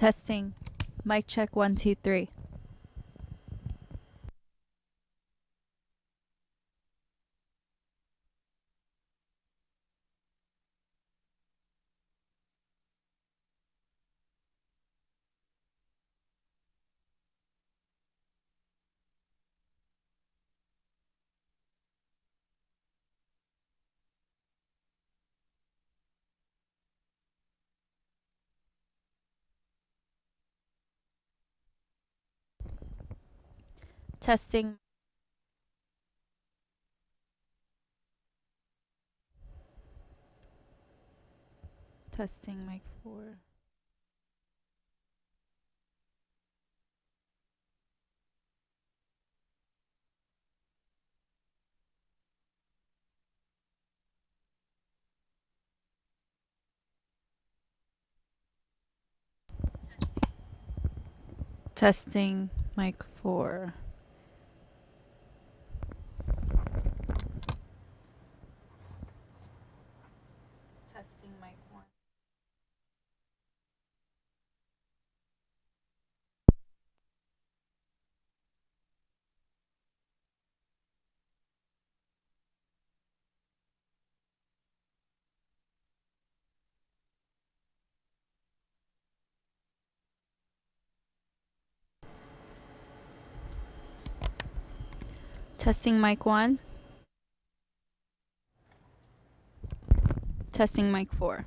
Testing. Mic check 1, 2, 3. Testing. Testing mic 4. Testing mic 4. Testing mic 1. Testing mic 1. Testing mic 4.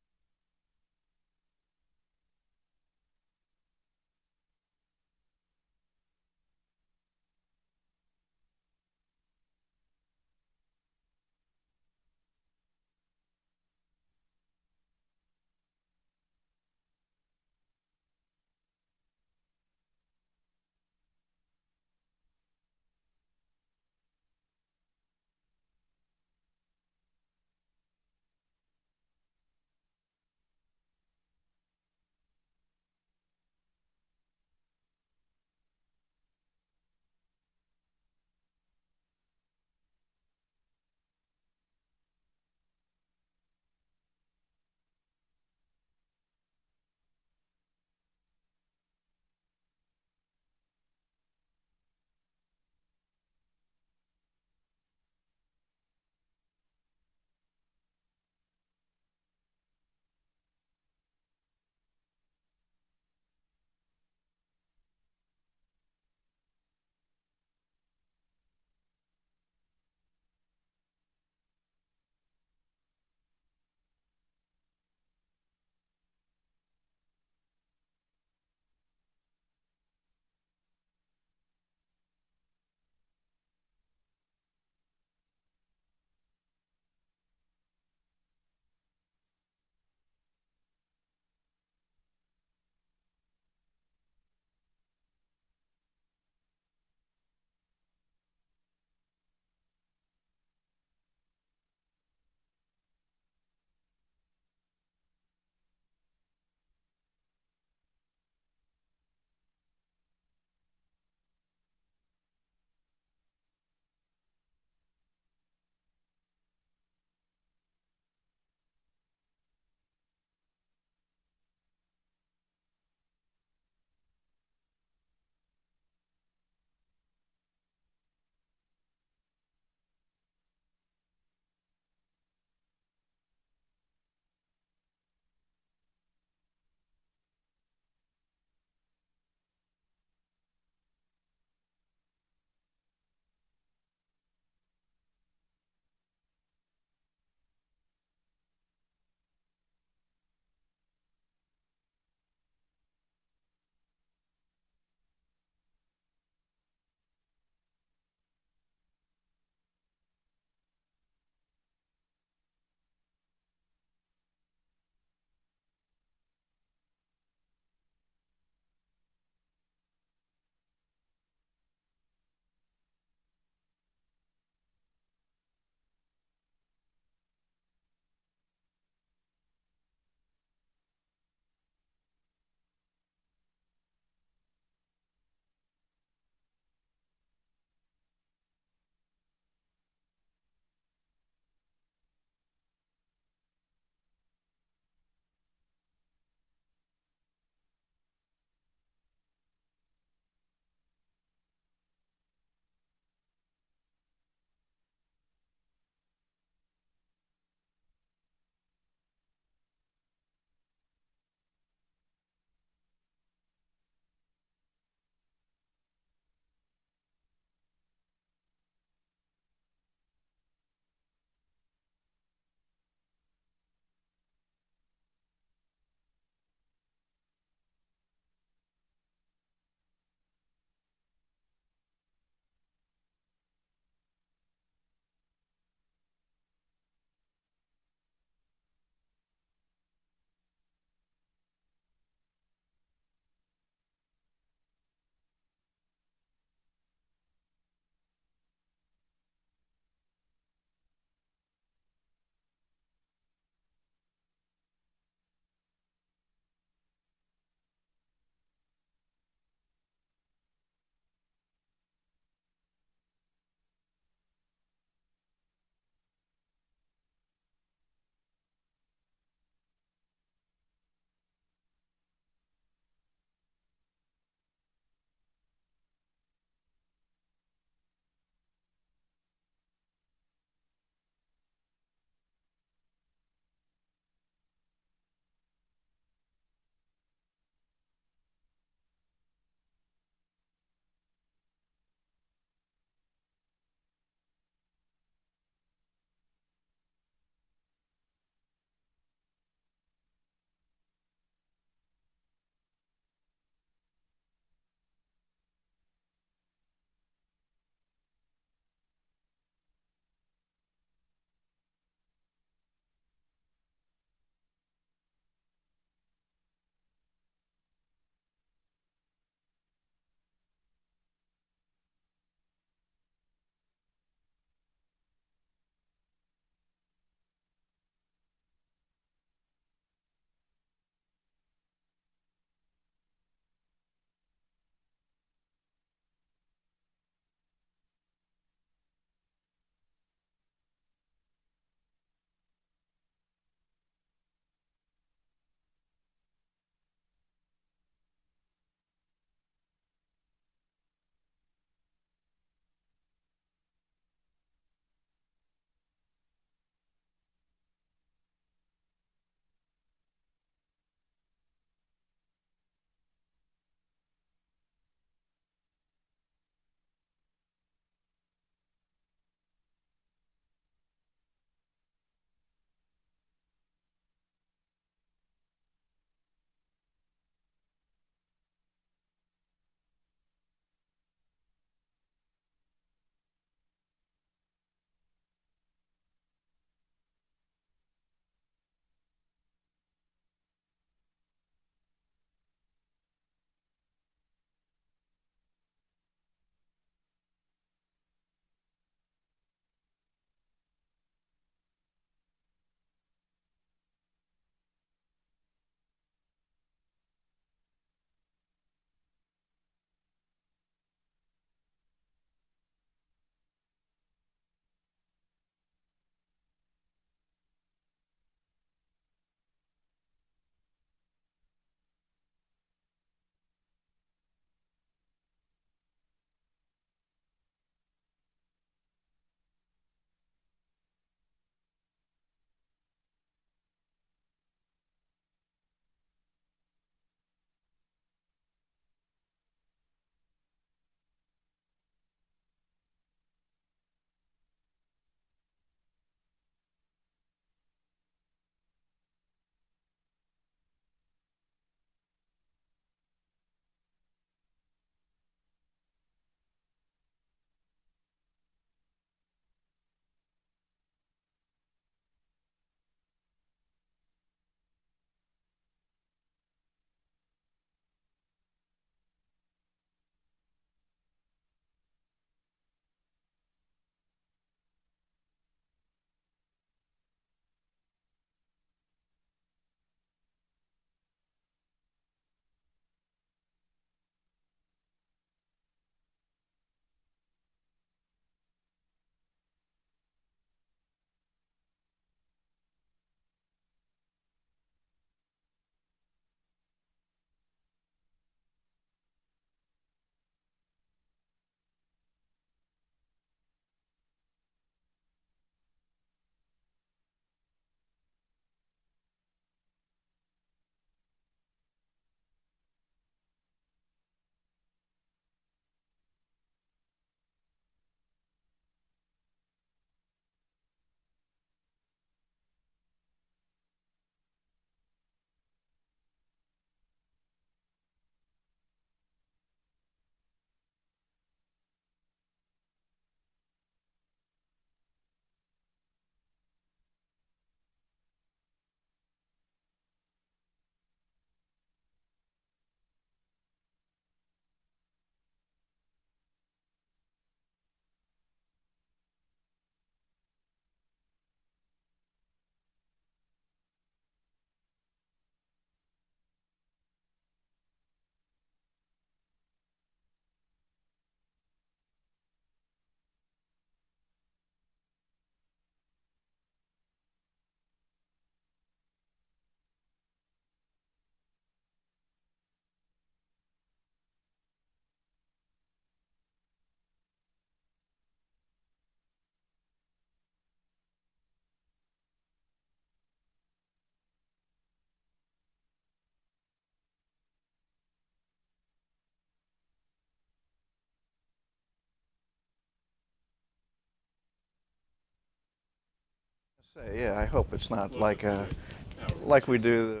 Say, yeah, I hope it's not We'll like just do it. Yeah, we'll like we just- do the.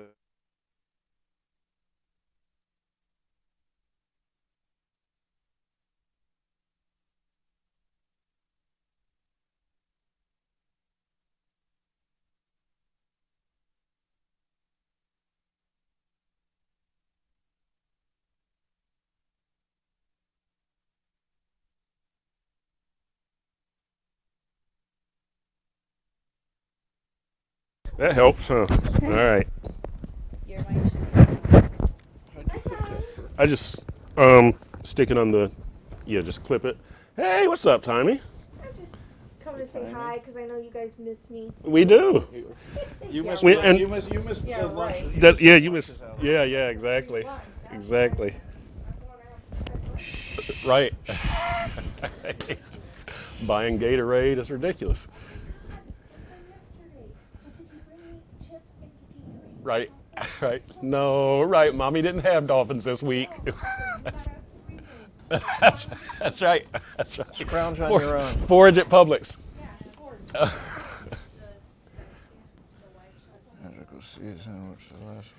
That helps, huh? All right. Your mic should I just stick it on the, just clip it. Hey, what's up, Tommy? I'm just coming to say hi because I know you guys miss me. We do. You missed. We- and- you missed Yeah, the lunch. right. That, yeah, you lunches missed. out. Yeah, exactly. Exactly. Right. Buying Gatorade is ridiculous. Right. Right. No, right. Mommy didn't have dolphins this week. That's right. That's right. Scrounge on your own. Forage at Publix. Magical season. What's the last?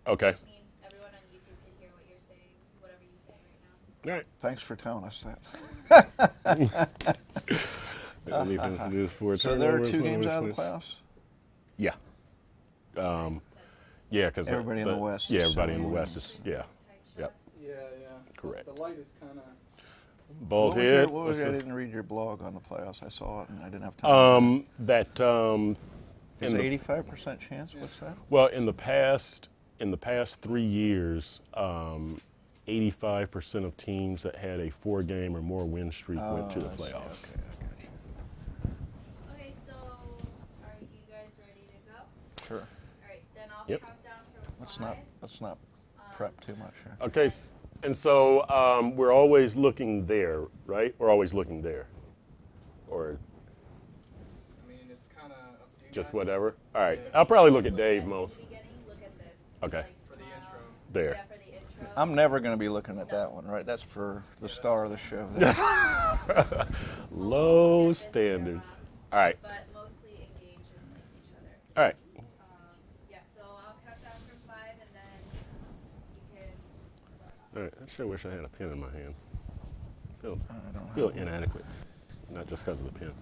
Okay. Which means everyone on YouTube can hear what you're saying, whatever you say right now. All right. Thanks for telling us that. So there are 2 games out of the playoffs. Yeah. Yeah, because Everybody in the West Yeah, is everybody in the 7-1. West is Yep. Yeah. Correct. The light is kind of. Bald head. What was what's I the- didn't read your blog on the playoffs. I saw it and I didn't have time. That Is in the- 85% chance? What's that? well in the past 3 years, 85% of teams that had a 4-game or more win streak went to the I see. playoffs. Okay, I got you. Okay, so are you guys ready to go? Sure. All right, then I'll Yep. count down from Let's not prep too much here. Okay, and so we're always looking there, right? We're always looking there, or I mean, it's kind of up to you just guys. whatever. All right, I'll probably look at Dave most. the beginning, look at this. Okay. Like, For the smile. intro. There. Yeah, for the intro. I'm never going to be looking at that one, right? That's for the star of the show. Low standards. All right. But mostly engage in like each other. All right. Yeah, so I'll count down from 5 and then you can start off. All right. I sure wish I had a pen in my hand. Feel I don't feel inadequate, not just because of the pen.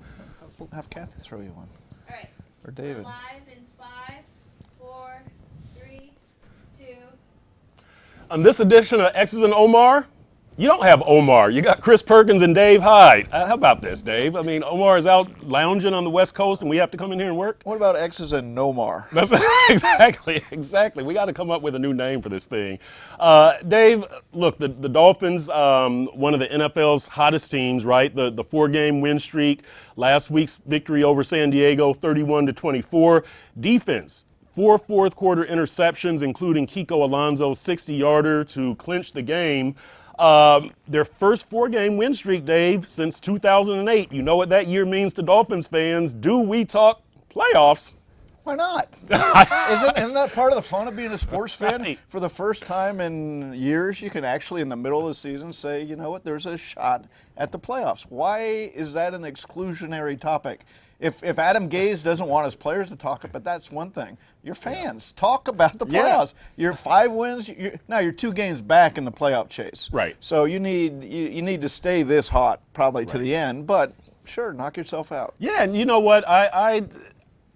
have Kathy throw you one. All right. Or David. Live in 5, 4, 3, 2. On this edition of X's and Omar, you don't have Omar. You got Chris Perkins and Dave Hyde. How about this, Dave? I mean, Omar is out lounging on the West Coast, and we have to come in here and work. What about X's and Nomar? That's exactly. We got to come up with a new name for this thing. Dave, look, the Dolphins, one of the NFL's hottest teams, right? The 4-game win streak. Last week's victory over San Diego, 31-24. Defense. 4 fourth-quarter interceptions, including Kiko Alonso's 60-yarder to clinch the game. Their first 4-game win streak, Dave, since 2008. You know what that year means to Dolphins fans. Do we talk playoffs? Why not? Isn't that part of the fun of being a sports fan? Right. For the first time in years, you can actually, in the middle of the season, say, you know what, there's a shot at the playoffs. Why is that an exclusionary topic? If Adam Gase doesn't want his players to talk about, that's one thing. Your fans talk about the Yeah. playoffs. You're 5 wins. Now you're 2 games back in the playoff chase. Right. So you need to stay this hot probably to the end. But sure, knock yourself out. Yeah, and you know what?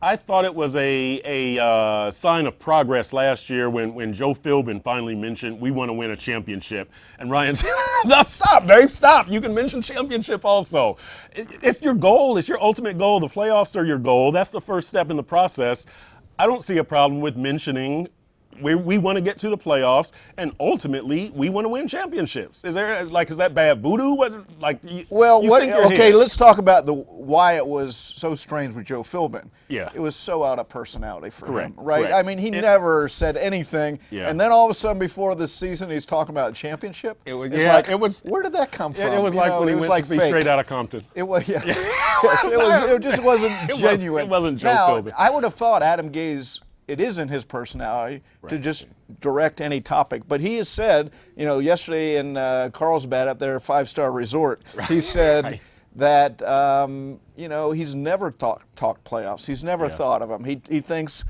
I thought it was a sign of progress last year when Joe Philbin finally mentioned we want to win a championship, and Ryan said, "No, stop, Dave, stop. You can mention championship also. It's your goal. It's your ultimate goal. The playoffs are your goal. That's the first step in the process. I don't see a problem with mentioning we want to get to the playoffs, and ultimately we want to win championships. Is that bad voodoo? Well, you sink your okay, head. let's talk about why it was so strange with Joe Philbin. Yeah. It was so out of personality for Correct, him, right? correct. I mean, he never said anything, Yeah. and then all of a sudden before the season he's talking about a championship. It was- It's yeah, like, it was- Where did that come from? It was like when he went to see fake. Straight Outta Compton. It was, yes. Yes, it just wasn't genuine. It wasn't Joe now, Philbin. I would have thought Adam Gase, it isn't his personality to Right. just direct any topic. But he has said, yesterday in Carlsbad up there, 5-star resort, he said that he's never talked playoffs. He's never thought of them. He thinks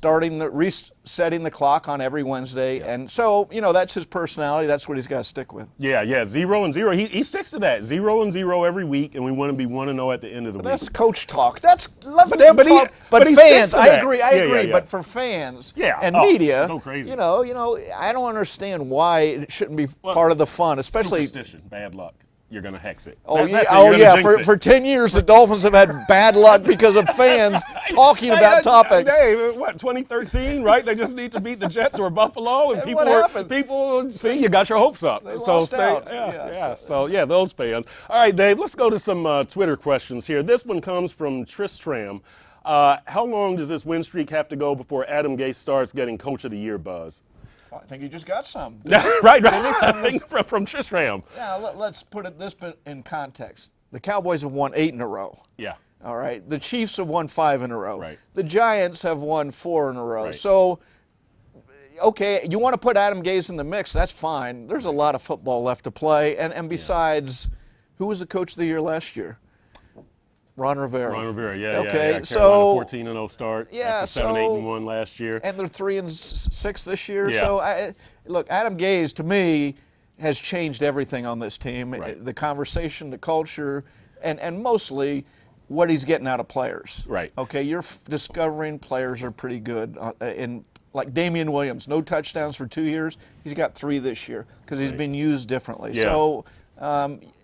resetting the clock on every Wednesday, and so that's his personality. That's what he's got to stick with. Yeah, 0-0. He sticks to that 0-0 every week, and we want to be 1-0 at the end of the week. That's coach talk. Let them talk. But fans, I agree. Yeah. But for fans and media, go crazy. I don't understand why it shouldn't be part of the fun, especially superstition, bad luck. You're going to hex it. For 10 years, the Dolphins have had bad luck because of fans talking about topics. Dave, 2013, right? They just need to beat the Jets or Buffalo, and people see you got your hopes up. They lost out. So those fans. All right, Dave, let's go to some Twitter questions here. This one comes from Tristram. How long does this win streak have to go before Adam Gase starts getting Coach of the Year buzz? I think he just got some. right. From Tristram. Yeah, let's put this in context. The Cowboys have won 8 in a row. Yeah. All right. The Chiefs have won 5 in a row. Right. The Giants have won 4 in a row. Right. So, okay, you want to put Adam Gase in the mix, that's fine. There's a lot of football left to play. And besides, who was the Coach of the Year last year? Ron Rivera. Okay, so 14-0 start. Yeah, 7-8-1 last year. And they're 3-6 this year. Yeah. So look, Adam Gase to me has changed everything on this team. Right. The conversation, the culture, and mostly what he's getting out of players. Right. Okay, you're discovering players are pretty good. Like Damian Williams, no touchdowns for 2 years. He's got 3 this year because he's been used differently. Yeah. So.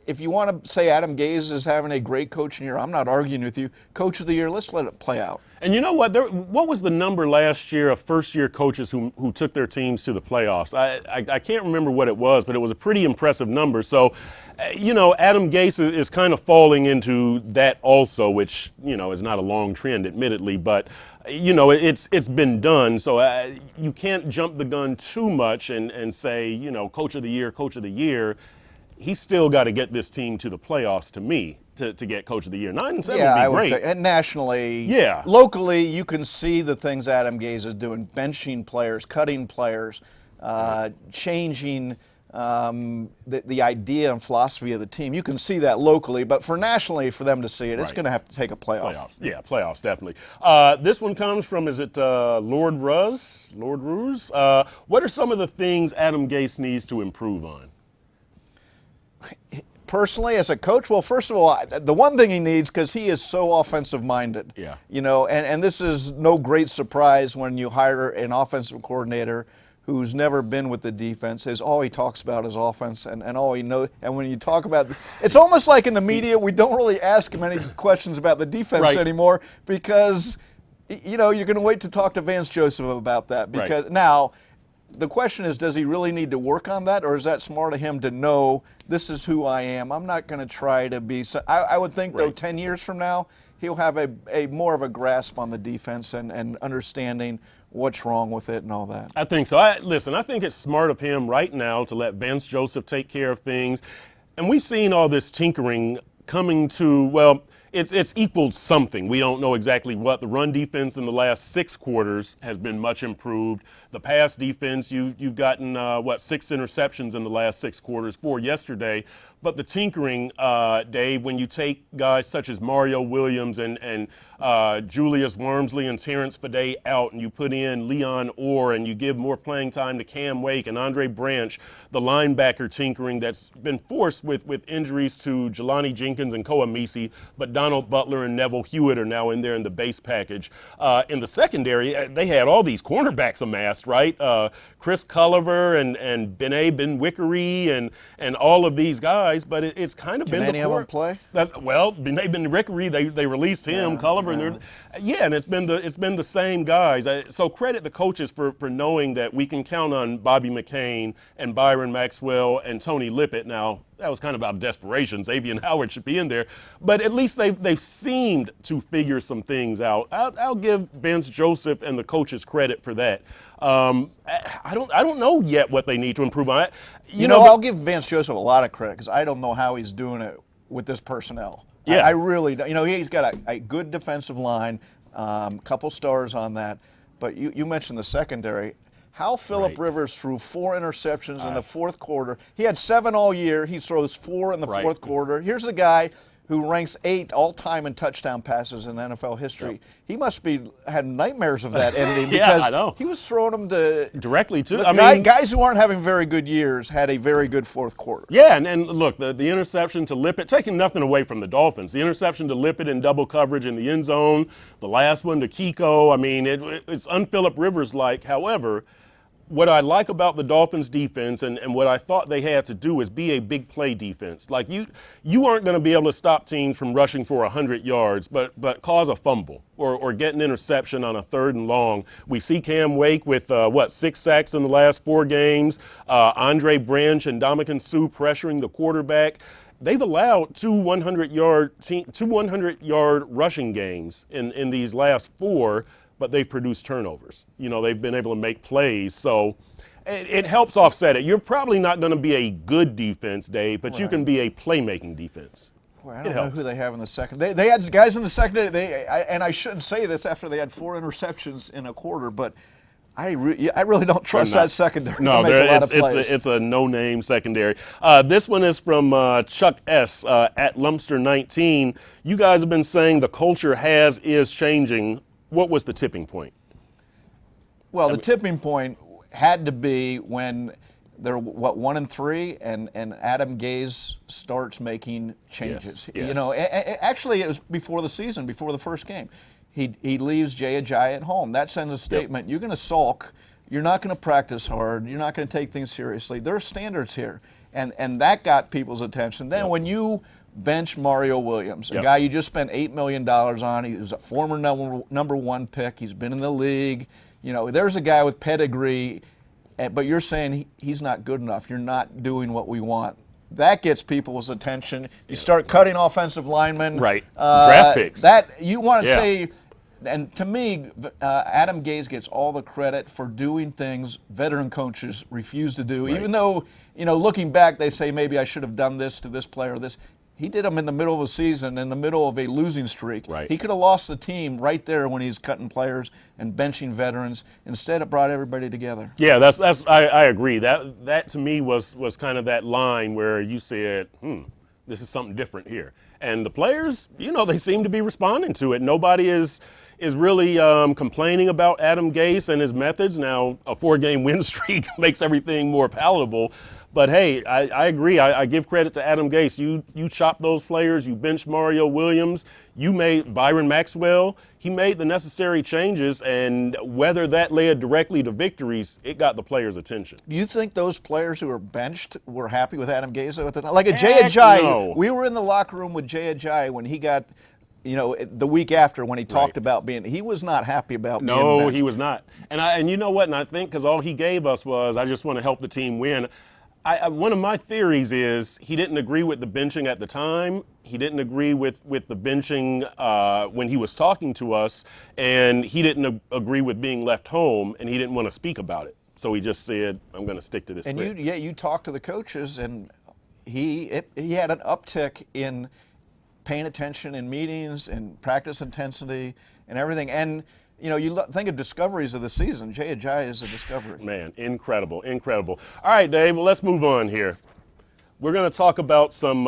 If you want to say Adam Gase is having a great coaching year, I'm not arguing with you. Coach of the year, let's let it play out. And you know what? What was the number last year of first-year coaches who took their teams to the playoffs? I can't remember what it was, but it was a pretty impressive number. So, Adam Gase is kind of falling into that also, which, is not a long trend, admittedly. But, it's been done. So you can't jump the gun too much and say, Coach of the year. He's still got to get this team to the playoffs, to me, to get Coach of the Year. 9-7 would be great. And nationally, locally, you can see the things Adam Gase is doing: benching players, cutting players, changing the idea and philosophy of the team. You can see that locally, but for nationally, for them to see it, it's going to have to take a playoff. Playoffs, definitely. This one comes from, is it Lord Ruse? What are some of the things Adam Gase needs to improve on? Personally, as a coach, well, first of all, the one thing he needs, because he is so offensive-minded, and this is no great surprise when you hire an offensive coordinator who's never been with the defense, is all he talks about is offense, and all he knows. And when you talk about, it's almost like in the media, we don't really ask him any questions about the defense anymore, because, you're going to wait to talk to Vance Joseph about that. Because now, the question is, does he really need to work on that, or is that smart of him to know this is who I am? I'm not going to try to be. I would think, though, 10 years from now, he'll have a more of a grasp on the defense and understanding what's wrong with it and all that. I think so. I think it's smart of him right now to let Vance Joseph take care of things. And we've seen all this tinkering coming to, well, it's equaled something. We don't know exactly what. The run defense in the last 6 quarters has been much improved. The pass defense, you've gotten, 6 interceptions in the last 6 quarters, 4 yesterday. But the tinkering, Dave, when you take guys such as Mario Williams and Julius Wormsley and Terrence Fede out, and you put in Leon Orr, and you give more playing time to Cam Wake and Andre Branch, the linebacker tinkering that's been forced with injuries to Jelani Jenkins and Koa Misi, but Donald Butler and Neville Hewitt are now in there in the base package. In the secondary, they had all these cornerbacks amassed, right? Chris Culliver and Ben Wickery and all of these guys, but it's kind of been any of them play? Benet Ben Wickery, they released him, Culliver, and it's been the same guys. So credit the coaches for knowing that we can count on Bobby McCain and Byron Maxwell and Tony Lippett. Now, that was kind of out of desperation. Xavier Howard should be in there, but at least they've seemed to figure some things out. I'll give Vance Joseph and the coaches credit for that. I don't know yet what they need to improve on it. I'll give Vance Joseph a lot of credit because I don't know how he's doing it with this personnel. Yeah. I really don't. He's got a good defensive line, couple stars on that. But you mentioned the secondary. How Phillip Rivers threw 4 interceptions in the fourth quarter. He had 7 all year. He throws 4 in the fourth quarter. Here's the guy who ranks 8th all-time in touchdown passes in NFL history. Yep. He must be had nightmares of that ending Yeah, because I know. he was throwing them to Directly to, guys who aren't having very good years had a very good fourth quarter. Yeah, and look, the interception to Lippett, taking nothing away from the Dolphins, the interception to Lippett in double coverage in the end zone, the last one to Kiko, I mean, it's un-Phillip Rivers-like. However, what I like about the Dolphins defense and what I thought they had to do is be a big play defense. Like you aren't going to be able to stop teams from rushing for 100 yards, but cause a fumble or get an interception on a 3rd and long. We see Cam Wake with 6 sacks in the last 4 games. Andre Branch and Ndamukong Suh pressuring the quarterback. They've allowed 2 100-yard rushing games in these last 4. But they've produced turnovers. You know, they've been able to make plays. So it helps offset it. You're probably not going to be a good defense, Dave, but you can be a playmaking defense. Boy, I don't know who they have in the second. They had guys in the secondary, and I shouldn't say this after they had 4 interceptions in a quarter, but I really don't trust that secondary. No, to make a lot of plays. it's a no-name secondary. This one is from Chuck S. At Lumpster19. You guys have been saying the culture is changing. What was the tipping point? Well, the tipping point had to be when they're 1-3, and Adam Gase starts making changes. Yes. You know, actually it was before the season, before the first game. He leaves Jay Ajayi at home. That sends a statement: you're going to sulk. You're not going to practice hard. You're not going to take things seriously. There are standards here, and that got people's attention. Then when you bench Mario Williams, a guy you just spent $8 million on. He was a former number 1 pick. He's been in the league. You know, there's a guy with pedigree, but you're saying he's not good enough. You're not doing what we want. That gets people's attention. You start cutting offensive linemen. Right. Draft picks. That you want to say, and to me, Adam Gase gets all the credit for doing things veteran coaches refuse to do. Right. Even though, you know, looking back, they say maybe I should have done this to this player or this. He did them in the middle of a season, in the middle of a losing streak. Right. He could have lost the team right there when he's cutting players and benching veterans. Instead, it brought everybody together. Yeah, I agree. That to me was kind of that line where you said, this is something different here. And the players, you know, they seem to be responding to it. Nobody is really complaining about Adam Gase and his methods. Now, a 4-game win streak makes everything more palatable. But hey, I agree. I give credit to Adam Gase. You chopped those players. You benched Mario Williams. You made Byron Maxwell. He made the necessary changes, and whether that led directly to victories, it got the players' attention. Do you think those players who were benched were happy with Adam Gase? Like a Jay Ajayi, no. We were in the locker room with Jay Ajayi when he got, you know, the week after when he talked about he was not happy about being benched. No, he was not. And you know what? And I think because all he gave us was, I just want to help the team win. One of my theories is he didn't agree with the benching at the time. He didn't agree with the benching when he was talking to us, and he didn't agree with being left home, and he didn't want to speak about it. So he just said, "I'm going to stick to this." And script. you talked to the coaches, and he had an uptick in paying attention in meetings and practice intensity and everything. And you know, you think of discoveries of the season. Jay Ajayi is a discovery. Man, incredible, incredible. All right, Dave, well, let's move on here. We're going to talk about some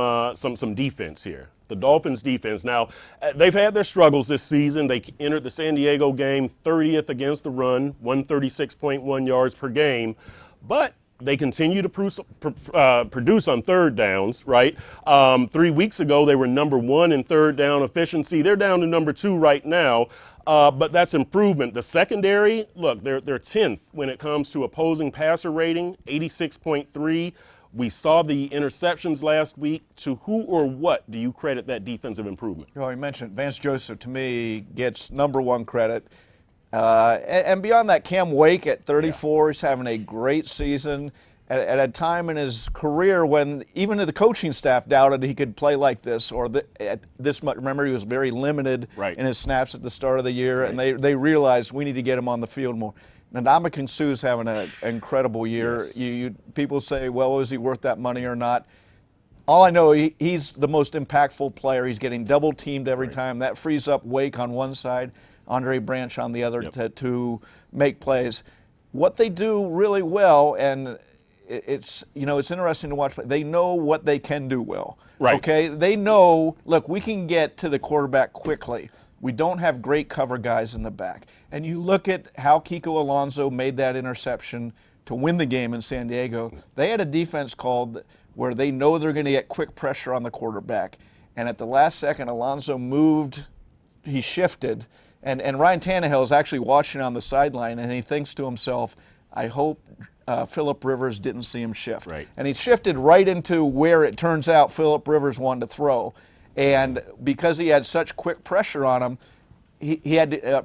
defense here. The Dolphins' defense. Now, they've had their struggles this season. They entered the San Diego game 30th against the run, 136.1 yards per game. But they continue to produce on third downs, right? 3 weeks ago, they were number 1 in third down efficiency. They're down to number 2 right now. But that's improvement. The secondary, look, they're 10th when it comes to opposing passer rating, 86.3. We saw the interceptions last week. To who or what do you credit that defensive improvement? Oh, you mentioned Vance Joseph, to me, gets number 1 credit. And beyond that, Cam Wake at 34 is having a great season. At a time in his career when even the coaching staff doubted he could play like this, or at this much. Remember, he was very limited in his snaps at the start of the year, and they realized we need to get him on the field more. Ndamukong Suh is having an incredible year. Yes. People say, well, is he worth that money or not? All I know, he's the most impactful player. He's getting double teamed every time. That frees up Wake on one side, Andre Branch on the other to make plays. What they do really well, and it's it's interesting to watch. They know what they can do well. Right. Okay. They know. Look, we can get to the quarterback quickly. We don't have great cover guys in the back. And you look at how Kiko Alonso made that interception to win the game in San Diego. They had a defense called where they know they're going to get quick pressure on the quarterback. And at the last second, Alonso moved. He shifted. And Ryan Tannehill is actually watching on the sideline, and he thinks to himself, I hope Phillip Rivers didn't see him shift. Right. And he shifted right into where it turns out Phillip Rivers wanted to throw. And because he had such quick pressure on him,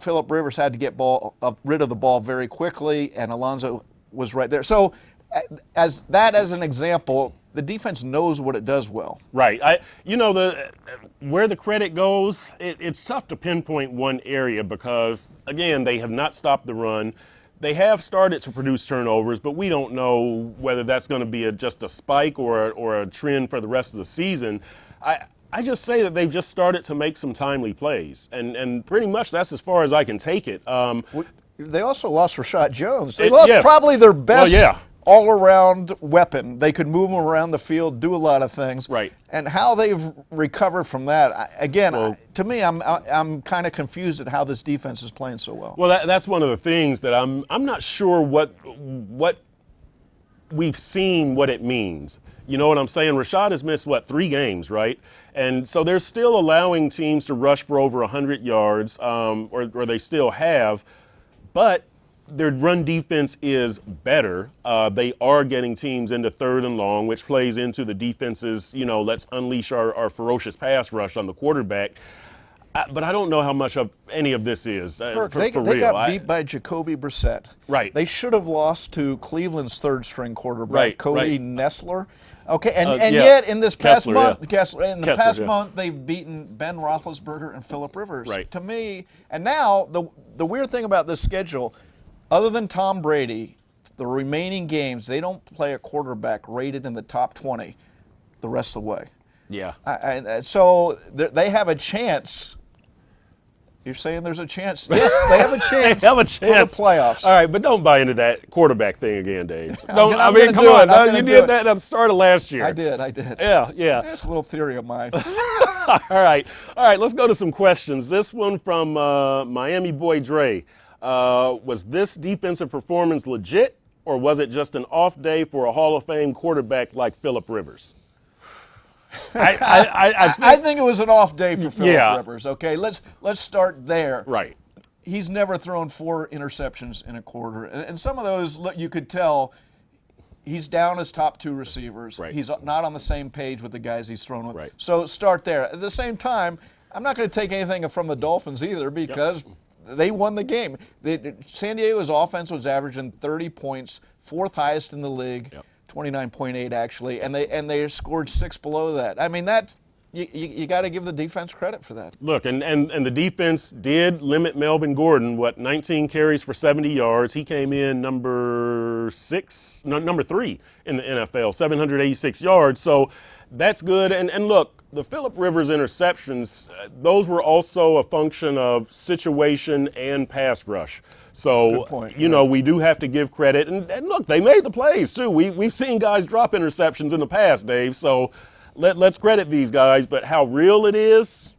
Phillip Rivers had to get rid of the ball very quickly, and Alonso was right there. So as an example, the defense knows what it does well. Right. Where the credit goes, it's tough to pinpoint one area because, again, they have not stopped the run. They have started to produce turnovers, but we don't know whether that's going to be just a spike or a trend for the rest of the season. I just say that they've just started to make some timely plays, and pretty much that's as far as I can take it. They also lost Rashad Jones. They lost probably their best all-around weapon. They could move him around the field, do a lot of things. Right. And how they've recovered from that, to me, I'm kind of confused at how this defense is playing so well. Well, that's one of the things that I'm not sure what we've seen what it means. You know what I'm saying? Rashad has missed, 3 games, right? And so they're still allowing teams to rush for over 100 yards, or they still have, but their run defense is better. They are getting teams into 3rd and long, which plays into the defense's, let's unleash our ferocious pass rush on the quarterback. But I don't know how much of any of this is for they real. got beat by Jacoby Brissett. Right. They should have lost to Cleveland's 3rd-string quarterback, Cody Nessler. Okay, and yet in this past month, they've beaten Ben Roethlisberger and Phillip Rivers. Right. To me, and now the weird thing about this schedule, other than Tom Brady, the remaining games, they don't play a quarterback rated in the top 20 the rest of the way. Yeah. So they have a chance. You're saying there's a chance? Yes, they have a chance. They have a chance for the playoffs. All right, but don't buy into that quarterback thing again, Dave. Come on. You did that at the start of last year. I did. Yeah. That's a little theory of mine. All right. Let's go to some questions. This one from Miami boy Dre. Was this defensive performance legit, or was it just an off day for a Hall of Fame quarterback like Phillip Rivers? I think it was an off day for Phillip Rivers. Okay, let's start there. Right. He's never thrown 4 interceptions in a quarter, and some of those you could tell he's down his top 2 receivers. Right. He's not on the same page with the guys he's thrown with. Right. So start there. At the same time, I'm not going to take anything from the Dolphins either because they won the game. San Diego's offense was averaging 30 points, 4th highest in the league. 29.8 actually, and they scored 6 below that. I mean, that you got to give the defense credit for that. Look, and the defense did limit Melvin Gordon, 19 carries for 70 yards. He came in number 3 in the NFL, 786 yards. So that's good. And look, the Phillip Rivers interceptions, those were also a function of situation and pass rush. So, good point. We do have to give credit. And look, they made the plays, too. We've seen guys drop interceptions in the past, Dave. So let's credit these guys. But how real it is,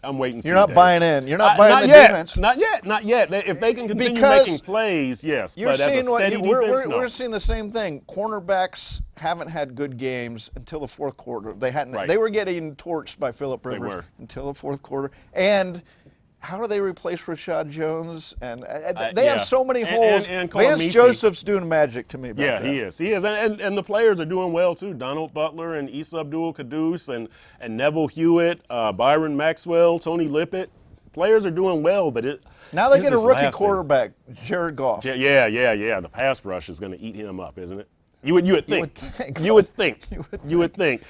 I'm waiting to see. You're not Dave. buying in. You're not buying not the yet. defense. Not yet. If they can continue Because making plays, yes. You're But as a seeing steady defense, no. we're seeing the same thing. Cornerbacks haven't had good games until the 4th quarter. They hadn't. Right. They were getting torched by Phillip Rivers were. until the 4th quarter. And how do they replace Rashad Jones? And they have so many holes. And Vance Colomisi. Joseph's doing magic to me. Yeah, he is. And the players are doing well, too. Donald Butler and Issa Abdul-Qaddus and Neville Hewitt, Byron Maxwell, Tony Lippett. Players are doing well, but now they this get a is rookie lasting. quarterback, Jared Goff. Yeah. The pass rush is going to eat him up, isn't it? You would think. You would think.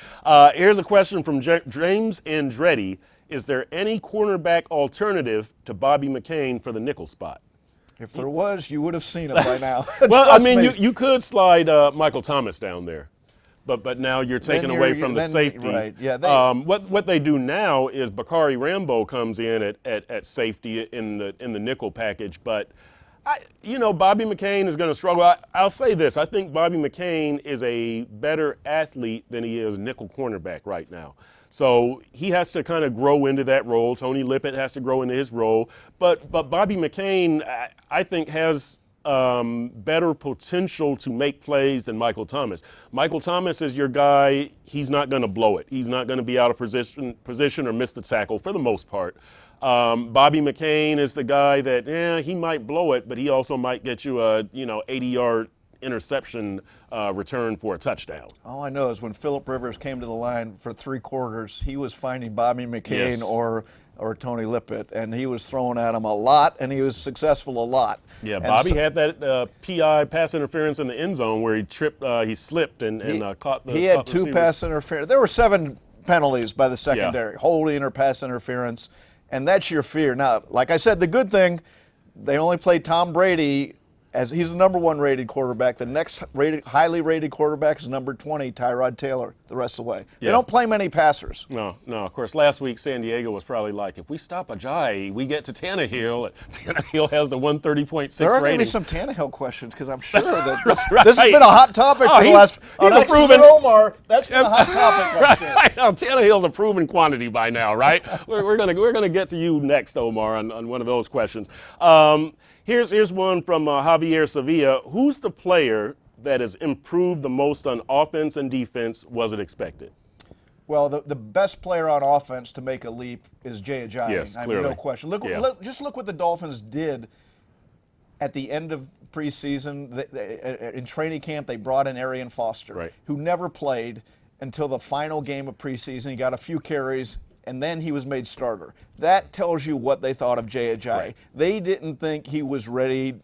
Here's a question from James Andretti. Is there any cornerback alternative to Bobby McCain for the nickel spot? If there was, you would have seen it by now. Well, I Trust mean, me. you could slide Michael Thomas down there, but now you're taking away from the safety. Right. Yeah. What they do now is Bakari Rambo comes in at safety in the nickel package, but Bobby McCain is going to struggle. I'll say this. I think Bobby McCain is a better athlete than he is nickel cornerback right now. So he has to kind of grow into that role. Tony Lippett has to grow into his role. But Bobby McCain, I think, has better potential to make plays than Michael Thomas. Michael Thomas is your guy. He's not going to blow it. He's not going to be out of position or miss the tackle for the most part. Bobby McCain is the guy that, he might blow it, but he also might get you a, 80-yard interception return for a touchdown. All I know is when Phillip Rivers came to the line for 3 quarters, he was finding Bobby McCain or Tony Lippett, and he was throwing at him a lot, and he was successful a lot. Yeah, And Bobby had that PI pass interference in the end zone where he slipped and caught the. He had caught the 2 receivers. pass interference. There were 7 penalties by the secondary, holding or pass interference, and that's your fear. Now, like I said, the good thing, they only played Tom Brady as he's the number 1 rated quarterback. The next highly rated quarterback is number 20, Tyrod Taylor, the rest of the way. They don't play many passers. No. Of course, last week San Diego was probably like, if we stop Ajayi, we get to Tannehill. Tannehill has the 130.6 There are going to rating. be some Tannehill questions because I'm sure that right. this has been a hot topic for the last. He's a proven. Omar, that's been a hot topic. I'm sure. Right. Now, Tannehill's a proven quantity by now, right? we're gonna get to you next, Omar, on one of those questions. Here's one from Javier Sevilla. Who's the player that has improved the most on offense and defense? Was it expected? Well, the best player on offense to make a leap is Jay Ajayi. Yes, I mean, clearly. no question. Just look what the Dolphins did at the end of preseason. In training camp, they brought in Arian Foster, who never played until the final game of preseason. He got a few carries, and then he was made starter. That tells you what they thought of Jay Ajayi. Right. They didn't think he was ready,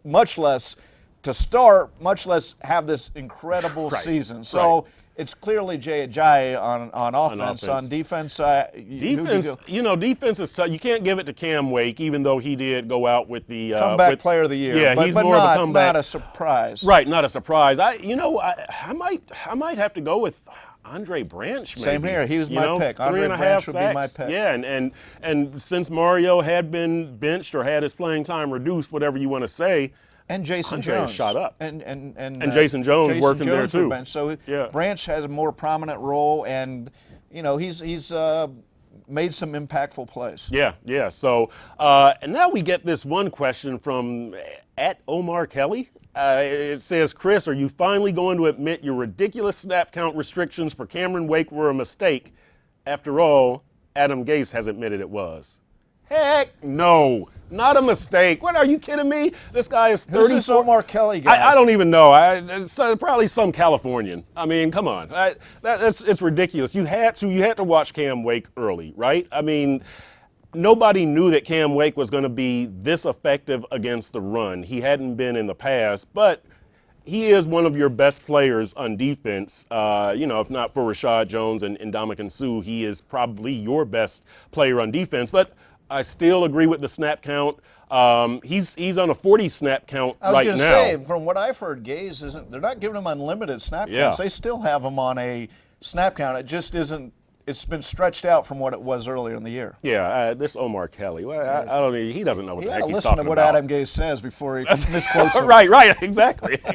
much less to start, much less have this incredible season. So it's clearly Jay Ajayi on offense. On defense, defense is tough. You can't give it to Cam Wake, even though he did go out with the comeback player of the year. Yeah, but he's more of a comeback. Not a surprise. Right, not a surprise. I might have to go with Andre Branch, maybe. Same here. He was my pick. Andre 3.5 Branch would sacks. be my pick. Yeah, and since Mario had been benched or had his playing time reduced, whatever you want to say, and Jason Andre Jones shot up. And Jason Jones working there too. Bench. So Branch has a more prominent role, and he's made some impactful plays. Yeah. So and now we get this one question from @Omar Kelly. It says, Chris, are you finally going to admit your ridiculous snap count restrictions for Cameron Wake were a mistake? After all, Adam Gase has admitted it was. Heck no, not a mistake. What, are you kidding me? This guy is 34. Who's this Omar Kelly guy? I don't even know. It's probably some Californian. I mean, come on. It's ridiculous. You had to watch Cam Wake early, right? I mean, nobody knew that Cam Wake was going to be this effective against the run. He hadn't been in the past, but he is one of your best players on defense. If not for Rashad Jones and Ndamukong Suh, he is probably your best player on defense. But I still agree with the snap count. He's on a 40 snap count right now. I was going to say, from what I've heard, they're not giving him unlimited snap counts. They still have him on a snap count. It just isn't. It's been stretched out from what it was earlier in the year. Yeah, this Omar Kelly. Well, I don't know. He doesn't know what the heck he's listen talking to what about. Adam Gase says before he misquotes him. Right. Exactly. All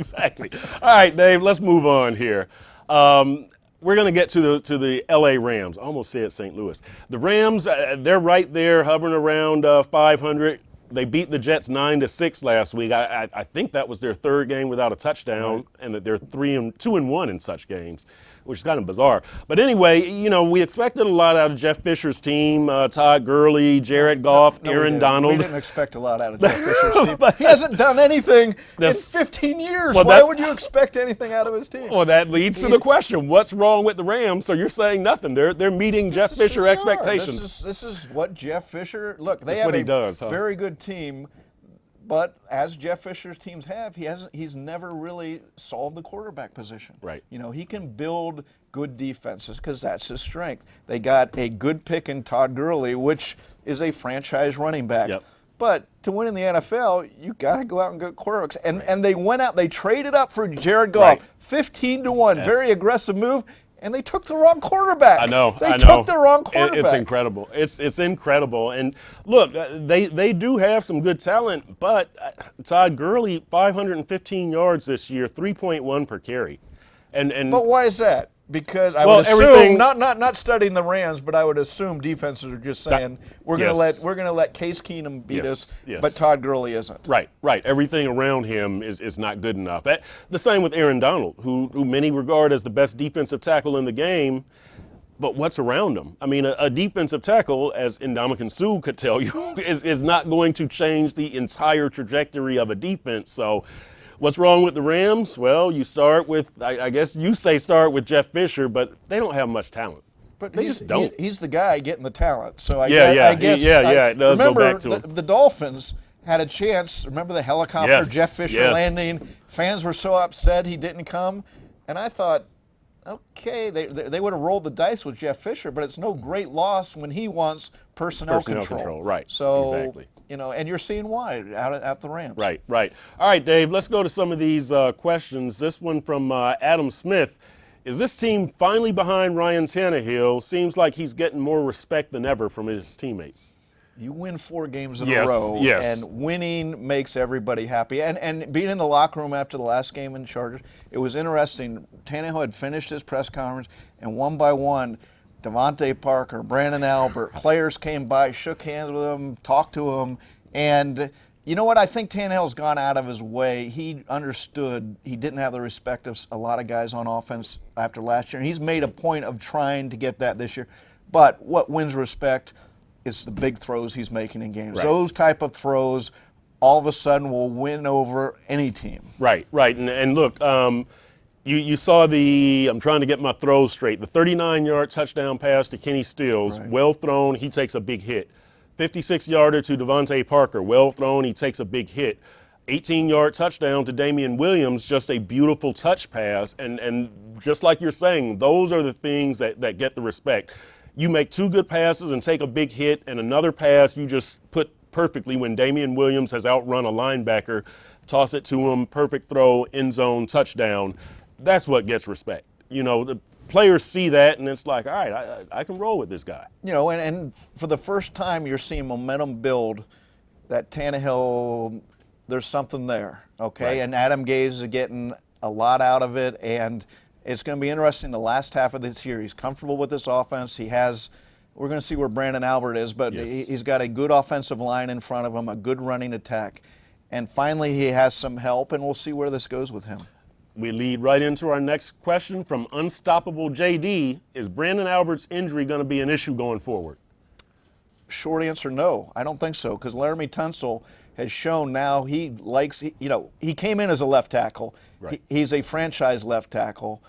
right, Dave. Let's move on here. We're going to get to the L.A. Rams. I almost said St. Louis. The Rams, they're right there, hovering around 500. They beat the Jets 9-6 last week. I think that was their 3rd game without a touchdown, and that they're 2-1 in such games, which is kind of bizarre. But anyway, we expected a lot out of Jeff Fisher's team, Todd Gurley, Jared Goff, Aaron Donald. We didn't expect a lot out of Jeff Fisher's team. He hasn't done anything in 15 years. Why would you expect anything out of his team? Well, that leads to the question, what's wrong with the Rams? So you're saying nothing. They're meeting Jeff Fisher expectations. This is what Jeff Fisher, look, they That's have what he does, huh? very good team, but as Jeff Fisher's teams have, he's never really solved the quarterback position. Right. He can build good defenses because that's his strength. They got a good pick in Todd Gurley, which is a franchise running back. Yep. But to win in the NFL, you got to go out and get quarterbacks. And they went out, they traded up for Jared Goff, 15-1, very aggressive move. and they took the wrong quarterback. I know. They took the wrong quarterback. It's incredible. It's incredible. And look, they do have some good talent, but Todd Gurley, 515 yards this year, 3.1 per carry. But why is that? Because I Well, would assume, everything- not studying the Rams, but I would assume defenses are just saying we're going to let Case Keenum beat us, but Todd Gurley isn't. Right. Everything around him is not good enough. The same with Aaron Donald, who many regard as the best defensive tackle in the game. But what's around him? I mean, a defensive tackle, as Ndamukong Suh could tell you, is not going to change the entire trajectory of a defense. So what's wrong with the Rams? Well, you start with, I guess you say start with Jeff Fisher, but they don't have much talent. But they just don't. He's the guy getting the talent. So I Yeah, guess it does go remember back to him. the Dolphins had a chance. Remember the helicopter, Yes, Jeff Fisher yes. landing? Fans were so upset he didn't come. And I thought, okay, they would have rolled the dice with Jeff Fisher, but it's no great loss when he wants personnel control. Right, So, exactly. And you're seeing why out at the Rams. Right. All right, Dave, let's go to some of these questions. This one from Adam Smith. Is this team finally behind Ryan Tannehill? Seems like he's getting more respect than ever from his teammates. You win 4 games in Yes, a row, yes. and winning makes everybody happy. And being in the locker room after the last game in Chargers, it was interesting. Tannehill had finished his press conference, and one by one, Devontae Parker, Brandon Albert, players came by, shook hands with him, talked to him, and you know what? I think Tannehill's gone out of his way. He understood he didn't have the respect of a lot of guys on offense after last year, and he's made a point of trying to get that this year. But what wins respect is the big throws he's making in games. Right. Those type of throws all of a sudden will win over any team. Right. And look, you saw I'm trying to get my throws straight, the 39-yard touchdown pass to Kenny Stills, Right. well thrown, he takes a big hit. 56-yarder to Devontae Parker, well thrown, he takes a big hit. 18-yard touchdown to Damian Williams, just a beautiful touch pass. And just like you're saying, those are the things that get the respect. You make 2 good passes and take a big hit, and another pass you just put perfectly when Damian Williams has outrun a linebacker, toss it to him, perfect throw, end zone, touchdown. That's what gets respect. The players see that, and it's like, all right, I can roll with this guy. And for the first time, you're seeing momentum build that Tannehill, there's something there, okay? Right. And Adam Gase is getting a lot out of it, and it's going to be interesting the last half of this year. He's comfortable with this offense. We're going to see where Brandon Albert is, but Yes. he's got a good offensive line in front of him, a good running attack. And finally, he has some help, and we'll see where this goes with him. We lead right into our next question from Unstoppable JD. Is Brandon Albert's injury going to be an issue going forward? Short answer, no. I don't think so, because Laramie Tunsil has shown now he came in as a left tackle. Right. He's a franchise left tackle.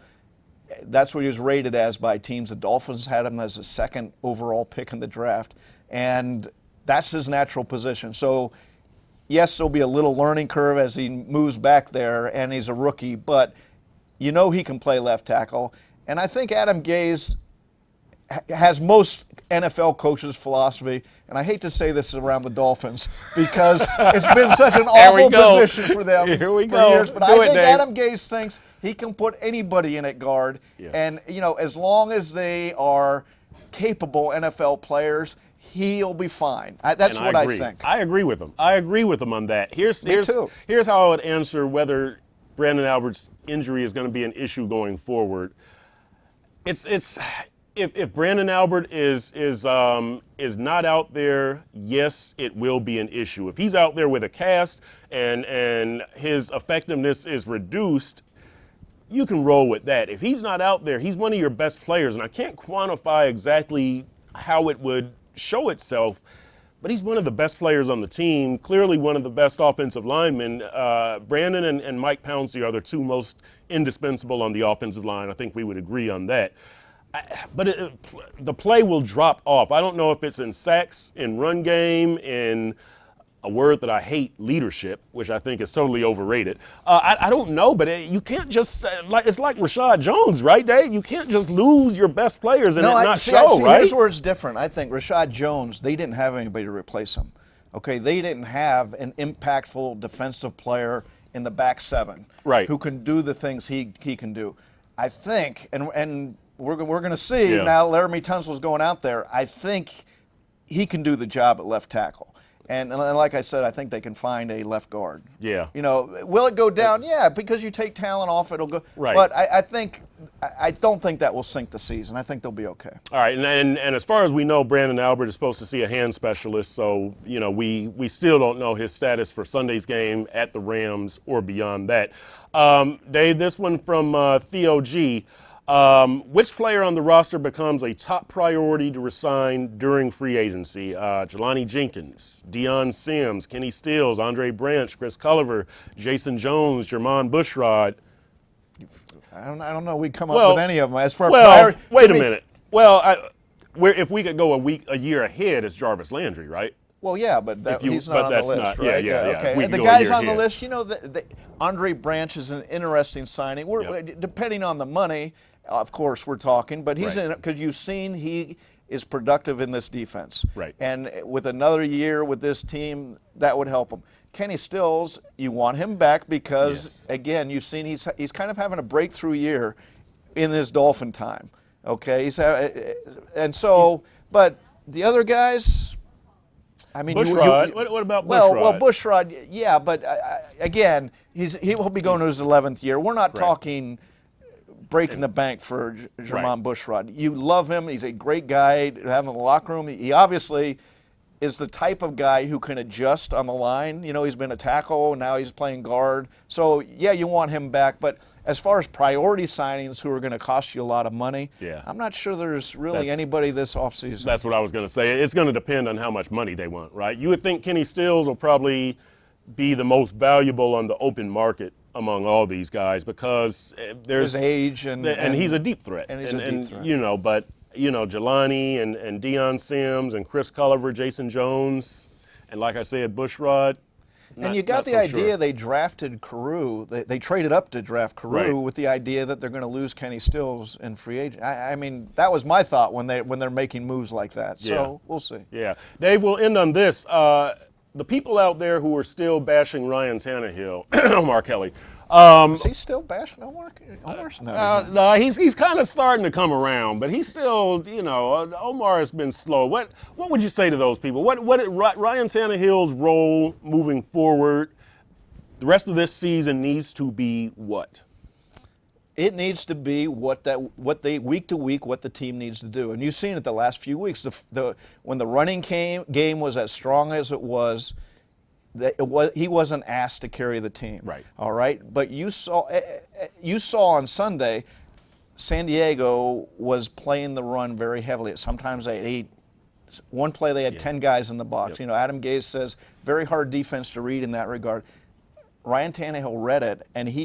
That's what he was rated as by teams. The Dolphins had him as the 2nd overall pick in the draft, and that's his natural position. So, yes, there'll be a little learning curve as he moves back there, and he's a rookie, but he can play left tackle. And I think Adam Gase has most NFL coaches' philosophy, and I hate to say this around the Dolphins because it's been such an awful position for them Here we for go. years. But Do I it, think Dave. Adam Gase thinks he can put anybody in at guard, Yes. and as long as they are capable NFL players, he'll be fine. That's And what agree. I think. I agree with him. on that. Here's too. Here's how I would answer whether Brandon Albert's injury is going to be an issue going forward. If Brandon Albert is not out there, yes, it will be an issue. If he's out there with a cast and his effectiveness is reduced, you can roll with that. If he's not out there, he's one of your best players, and I can't quantify exactly how it would show itself, but he's one of the best players on the team, clearly one of the best offensive linemen. Brandon and Mike Pouncey are the 2 most indispensable on the offensive line. I think we would agree on that. But the play will drop off. I don't know if it's in sacks, in run game, in a word that I hate, leadership, which I think is totally overrated. I don't know, but you can't just it's like Rashad Jones, right, Dave? You can't just lose your best players and not show, right? Here's where it's different. I think Rashad Jones, they didn't have anybody to replace him. Okay, they didn't have an impactful defensive player in the back 7 Right. who can do the things he can do. I think, and we're going to see Yeah. now. Laramie Tunsil's going out there. I think he can do the job at left tackle. And like I said, I think they can find a left guard. Yeah. You know, will it go down? Yeah, because you take talent off, it'll go. Right. But I don't think that will sink the season. I think they'll be okay. All right, and as far as we know, Brandon Albert is supposed to see a hand specialist, so you know we still don't know his status for Sunday's game at the Rams or beyond that. Dave, this one from Theo G. Which player on the roster becomes a top priority to resign during free agency? Jelani Jenkins, Deion Sims, Kenny Stills, Andre Branch, Chris Culliver, Jason Jones, Jermon Bushrod. I don't know. We come up with any of them as far as Well, wait a minute. Well, if we could go a year ahead, it's Jarvis Landry, right? Well, yeah, but he's not but on that's the list, not- right? yeah. Okay. We And can the go a guys year on the ahead. list, you know, Andre Branch is an interesting signing. Depending on the money, of course, we're talking, but he's Right. in because you've seen he is productive in this defense. Right. And with another year with this team, that would help him. Kenny Stills, you want him back because, Yes. again, you've seen he's kind of having a breakthrough year in his Dolphin time. Okay, but the other guys. I mean, Bushrod. What about Well, Bushrod? Bushrod, yeah, but again, he will be going to his 11th year. We're not talking breaking the bank for Jermon Bushrod. You love him. He's a great guy to have in the locker room. He obviously is the type of guy who can adjust on the line. You know, he's been a tackle, now he's playing guard. So, yeah, you want him back. But as far as priority signings who are going to cost you a lot of money, I'm not sure there's really anybody this offseason. That's what I was going to say. It's going to depend on how much money they want, right? You would think Kenny Stills will probably be the most valuable on the open market among all these guys because there's his age and he's a deep threat. And he's a deep threat. You know, but Jelani and Deion Sims and Chris Culliver, Jason Jones, and like I said, Bushrod. And you got the idea they drafted Carew. They traded up to draft Carew with the idea that they're going to lose Kenny Stills in free agent. I mean, that was my thought when they're making moves like that. So we'll see. Yeah, Dave. We'll end on this. The people out there who are still bashing Ryan Tannehill, Omar Kelly. Is he still bashing Omar? Omar's No, he's kind of starting to come around, but he's still, Omar has been slow. What would you say to those people? What Ryan Tannehill's role moving forward, the rest of this season needs to be what? It needs to be what they week to week what the team needs to do, and you've seen it the last few weeks. When the running game was as strong as it was. He wasn't asked to carry the team. Right. All right. But you saw on Sunday, San Diego was playing the run very heavily. Sometimes one play they had 10 guys in the box. Yep. You know, Adam Gase says very hard defense to read in that regard. Ryan Tannehill read it, and he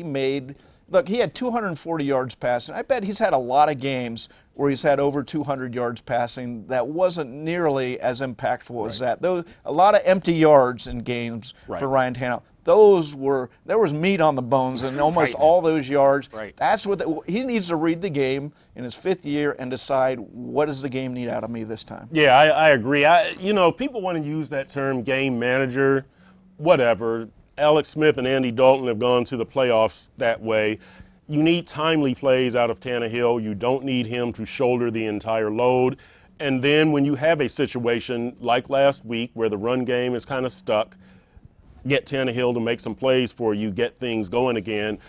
had 240 yards passing. I bet he's had a lot of games where he's had over 200 yards passing that wasn't nearly as impactful as that. A lot of empty yards in games for Ryan Tannehill. There was meat on the bones in almost all those yards. Right. That's what he needs to read the game in his 5th year and decide what does the game need out of me this time. Yeah, I agree. If people want to use that term game manager, whatever. Alex Smith and Andy Dalton have gone to the playoffs that way. You need timely plays out of Tannehill. You don't need him to shoulder the entire load. And then when you have a situation like last week where the run game is kind of stuck, get Tannehill to make some plays for you, get things going again.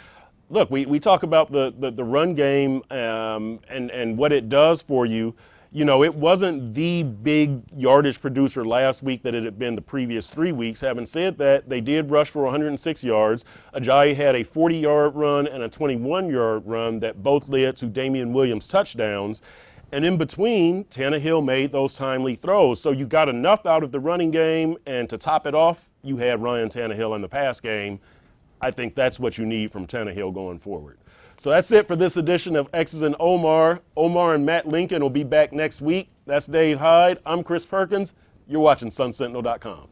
Look, we talk about the run game and what it does for you. It wasn't the big yardage producer last week that it had been the previous 3 weeks. Having said that, they did rush for 106 yards. Ajayi had a 40-yard run and a 21-yard run that both led to Damian Williams touchdowns. And in between, Tannehill made those timely throws. So you got enough out of the running game, and to top it off, you had Ryan Tannehill in the pass game. I think that's what you need from Tannehill going forward. So that's it for this edition of X's and Omar. Omar and Matt Lincoln will be back next week. That's Dave Hyde. I'm Chris Perkins. You're watching SunSentinel.com.